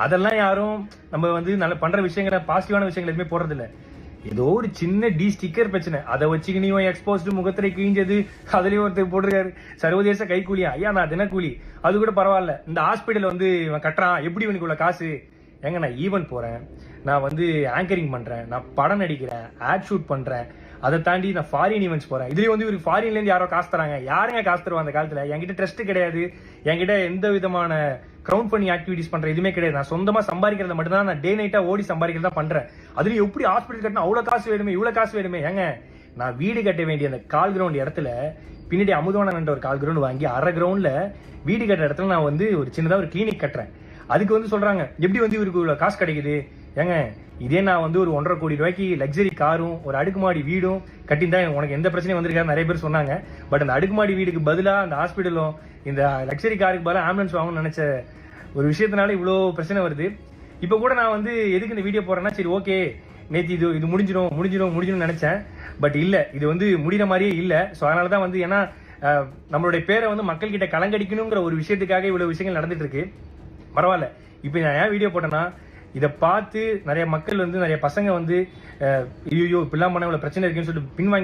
அதெல்லாம் யாரும் நம்ம நல்ல பண்ற விஷயங்களை பாசிட்டிவான விஷயங்கள் எதுவுமே போடுறது இல்ல. ஏதோ ஒரு சின்ன டி ஸ்டிக்கர் பிரச்சனை, அதை வச்சுக்கினியும் எக்ஸ்போஸ்டு முகத்திரை கிழிஞ்சது, அதுலயும் ஒருத்தர் போட்டிருக்காரு சர்வதேச கைக்கூலியா. ஐயா நான் தினக்கூலி, அது கூட பரவாயில்ல. இந்த ஹாஸ்பிட்டல் இவன் கட்டுறான், எப்படி இவனுக்கு உள்ள காசு? ஏங்க நான் ஈவென்ட் போறேன், நான் ஆங்கரிங் பண்றேன், நான் படம் நடிக்கிறேன், ஆட் ஷூட் பண்றேன், அதை தாண்டி நான் ஃபாரின் ஈவெண்ட்ஸ் போறேன். இதுலயும் இவருக்கு ஃபாரின்ல இருந்து யாரோ காசு தராங்க. யாருங்க காசு தருவா அந்த காலத்துல? என்கிட்ட ட்ரஸ்ட் கிடையாது, என்கிட்ட எந்த விதமான கிரவுண்ட் பண்ணி ஆக்டிவிட்டிஸ் பண்ற எதுவுமே கிடையாது. நான் சொந்தமா சம்பாதிக்கிறத மட்டும் தான், நான் டே நைட்டா ஓடி சம்பாதிக்கிறதா பண்றேன். அதுலயும் எப்படி ஹாஸ்பிட்டல் கட்டினா அவ்வளவு காசு வேணுமே, இவ்வளவு காசு வேணுமே? ஏங்க நான் வீடு கட்ட வேண்டிய அந்த கால் கிரவுண்ட் இடத்துல பின்னாடி அமுதவானன் ஒரு கால் கிரவுண்ட் வாங்கி அரை கிரவுண்ட்ல வீடு கட்டுற இடத்துல நான் ஒரு சின்னதா ஒரு கிளினிக் கட்டுறேன். அதுக்கு சொல்றாங்க எப்படி இவருக்கு இவ்வளவு காசு கிடைக்குது? ஏங்க இதே நான் ஒரு 1.5 கோடி ரூபாய்க்கு லக்ஸரி காரும் ஒரு அடுக்குமாடி வீடும் கட்டியிருந்தா உனக்கு எந்த பிரச்சனையும் வந்திருக்காரு நிறைய பேர் சொன்னாங்க. பட் அந்த அடுக்குமாடி வீடுக்கு பதிலா அந்த ஹாஸ்பிட்டலும் இந்த லக்ஸரி காருக்கு பதிலாக ஆம்புலன்ஸ் வாங்கணும்னு நினைச்ச ஒரு விஷயத்தினால இவ்வளோ பிரச்சனை வருது. இப்போ கூட நான் எதுக்கு இந்த வீடியோ போறேன்னா, சரி ஓகே நேற்று இது முடிஞ்சிடும் நினைச்சேன். பட் இல்ல, இது முடிகிற மாதிரியே இல்லை. ஸோ அதனால தான் ஏன்னா நம்மளுடைய பேரை மக்கள் கிட்ட கலங்கடிக்கணுங்கிற ஒரு விஷயத்துக்காக இவ்வளவு விஷயங்கள் நடந்துட்டு இருக்கு. பரவாயில்ல. இப்போ நான் ஏன் வீடியோ போட்டேன்னா, இதை பார்த்து நிறைய மக்கள் நிறைய பசங்க ஐயோ இப்படிலாம் பண்ண இவ்வளவு பிரச்சனை இருக்குன்னு சொல்லிட்டு பின்வாங்கி